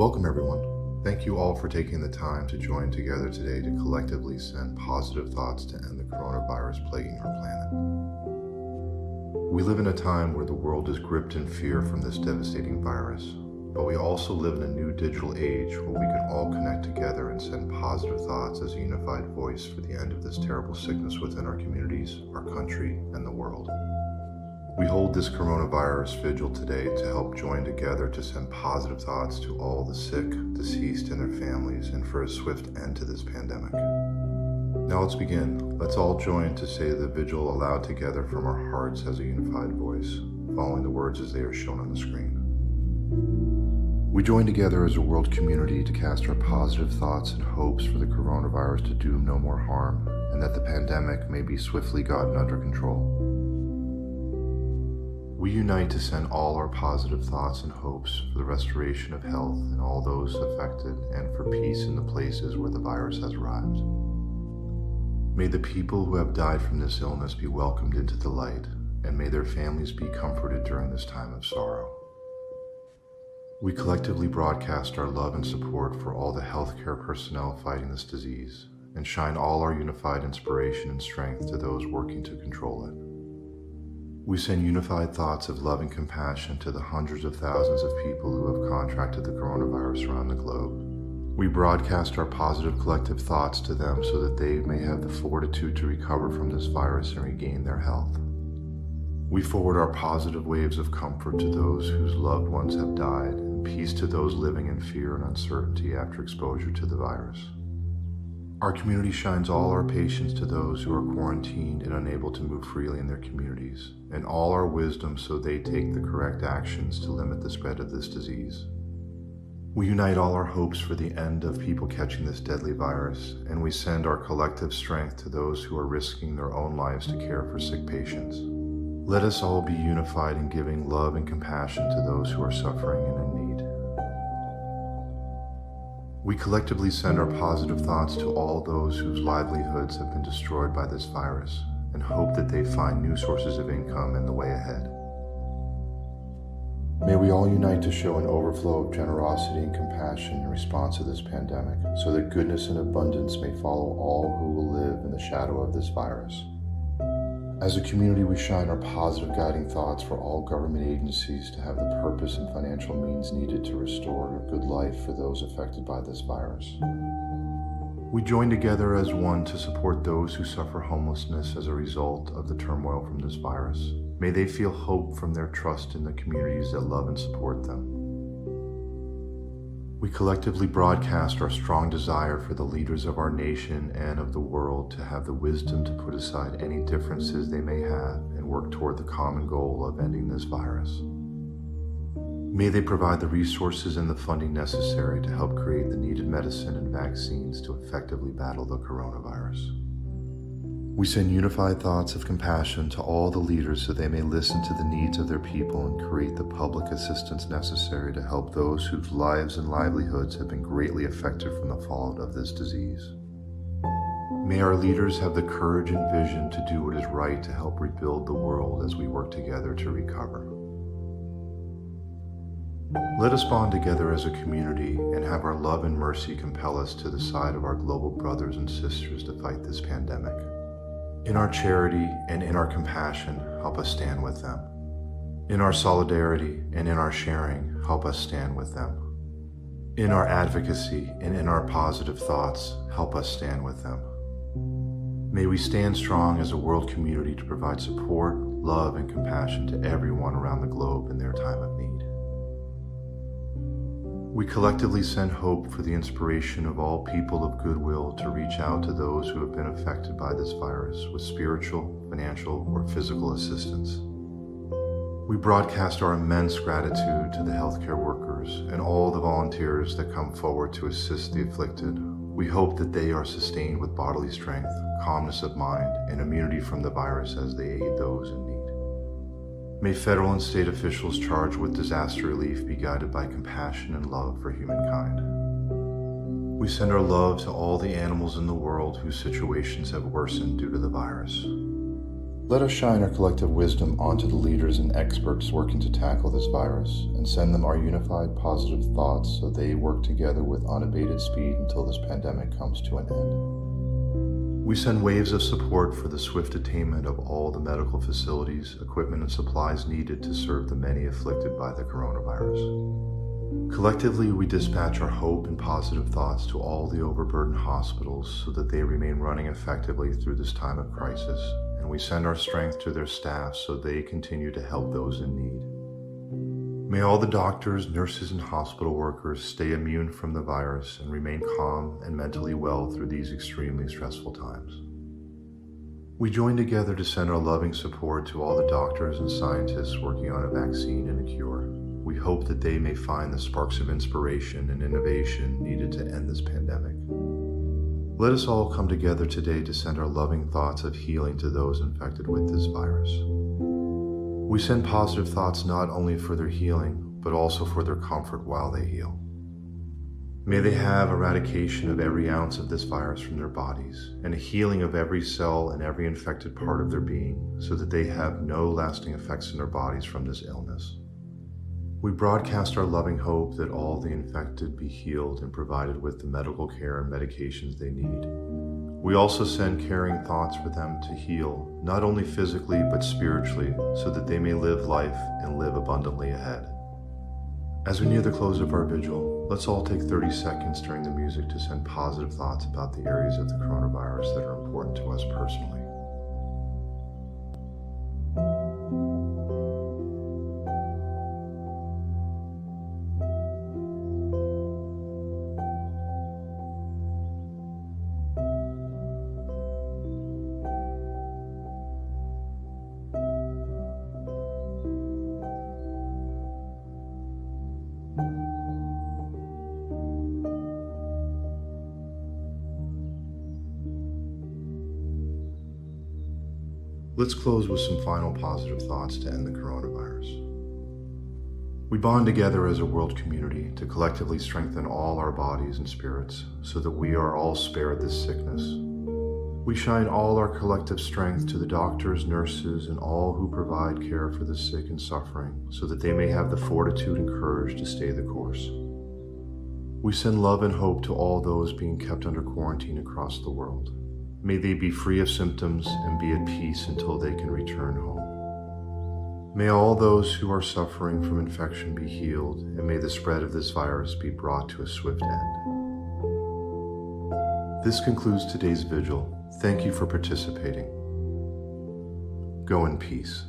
Welcome everyone. Thank you all for taking the time to join together today to collectively send positive thoughts to end the coronavirus plaguing our planet. We live in a time where the world is gripped in fear from this devastating virus, but we also live in a new digital age where we can all connect together and send positive thoughts as a unified voice for the end of this terrible sickness within our communities, our country, and the world. We hold this coronavirus vigil today to help join together to send positive thoughts to all the sick, deceased, and their families, and for a swift end to this pandemic. Now let's begin. Let's all join to say the vigil aloud together from our hearts as a unified voice, following the words as they are shown on the screen. We join together as a world community to cast our positive thoughts and hopes for the coronavirus to do no more harm, and that the pandemic may be swiftly gotten under control. We unite to send all our positive thoughts and hopes for the restoration of health in all those affected and for peace in the places where the virus has arrived. May the people who have died from this illness be welcomed into the light, and may their families be comforted during this time of sorrow. We collectively broadcast our love and support for all the healthcare personnel fighting this disease, and shine all our unified inspiration and strength to those working to control it. We send unified thoughts of love and compassion to the hundreds of thousands of people who have contracted the coronavirus around the globe. We broadcast our positive collective thoughts to them so that they may have the fortitude to recover from this virus and regain their health. We forward our positive waves of comfort to those whose loved ones have died, and peace to those living in fear and uncertainty after exposure to the virus. Our community shines all our patience to those who are quarantined and unable to move freely in their communities, and all our wisdom so they take the correct actions to limit the spread of this disease. We unite all our hopes for the end of people catching this deadly virus, and we send our collective strength to those who are risking their own lives to care for sick patients. Let us all be unified in giving love and compassion to those who are suffering and in need. We collectively send our positive thoughts to all those whose livelihoods have been destroyed by this virus, and hope that they find new sources of income in the way ahead. May we all unite to show an overflow of generosity and compassion in response to this pandemic, so that goodness and abundance may follow all who will live in the shadow of this virus. As a community, we shine our positive guiding thoughts for all government agencies to have the purpose and financial means needed to restore a good life for those affected by this virus. We join together as one to support those who suffer homelessness as a result of the turmoil from this virus. May they feel hope from their trust in the communities that love and support them. We collectively broadcast our strong desire for the leaders of our nation and of the world to have the wisdom to put aside any differences they may have and work toward the common goal of ending this virus. May they provide the resources and the funding necessary to help create the needed medicine and vaccines to effectively battle the coronavirus. We send unified thoughts of compassion to all the leaders so they may listen to the needs of their people and create the public assistance necessary to help those whose lives and livelihoods have been greatly affected from the fallout of this disease. May our leaders have the courage and vision to do what is right to help rebuild the world as we work together to recover. Let us bond together as a community and have our love and mercy compel us to the side of our global brothers and sisters to fight this pandemic. In our charity and in our compassion, help us stand with them. In our solidarity and in our sharing, help us stand with them. In our advocacy and in our positive thoughts, help us stand with them. May we stand strong as a world community to provide support, love, and compassion to everyone around the globe in their time of need. We collectively send hope for the inspiration of all people of goodwill to reach out to those who have been affected by this virus with spiritual, financial, or physical assistance. We broadcast our immense gratitude to the healthcare workers and all the volunteers that come forward to assist the afflicted. We hope that they are sustained with bodily strength, calmness of mind, and immunity from the virus as they aid those in need. May federal and state officials charged with disaster relief be guided by compassion and love for humankind. We send our love to all the animals in the world whose situations have worsened due to the virus. Let us shine our collective wisdom onto the leaders and experts working to tackle this virus and send them our unified positive thoughts so they work together with unabated speed until this pandemic comes to an end. We send waves of support for the swift attainment of all the medical facilities, equipment, and supplies needed to serve the many afflicted by the coronavirus. Collectively, we dispatch our hope and positive thoughts to all the overburdened hospitals so that they remain running effectively through this time of crisis, and we send our strength to their staff so they continue to help those in need. May all the doctors, nurses, and hospital workers stay immune from the virus and remain calm and mentally well through these extremely stressful times. We join together to send our loving support to all the doctors and scientists working on a vaccine and a cure. We hope that they may find the sparks of inspiration and innovation needed to end this pandemic. Let us all come together today to send our loving thoughts of healing to those infected with this virus. We send positive thoughts not only for their healing, but also for their comfort while they heal. May they have eradication of every ounce of this virus from their bodies, and a healing of every cell and every infected part of their being, so that they have no lasting effects in their bodies from this illness. We broadcast our loving hope that all the infected be healed and provided with the medical care and medications they need. We also send caring thoughts for them to heal, not only physically but spiritually, so that they may live life and live abundantly ahead. As we near the close of our vigil, let's all take 30 seconds during the music to send positive thoughts about the areas of the coronavirus that are important to us personally. Let's close with some final positive thoughts to end the coronavirus. We bond together as a world community to collectively strengthen all our bodies and spirits so that we are all spared this sickness. We shine all our collective strength to the doctors, nurses, and all who provide care for the sick and suffering so that they may have the fortitude and courage to stay the course. We send love and hope to all those being kept under quarantine across the world. May they be free of symptoms and be at peace until they can return home. May all those who are suffering from infection be healed, and may the spread of this virus be brought to a swift end. This concludes today's vigil. Thank you for participating. Go in peace.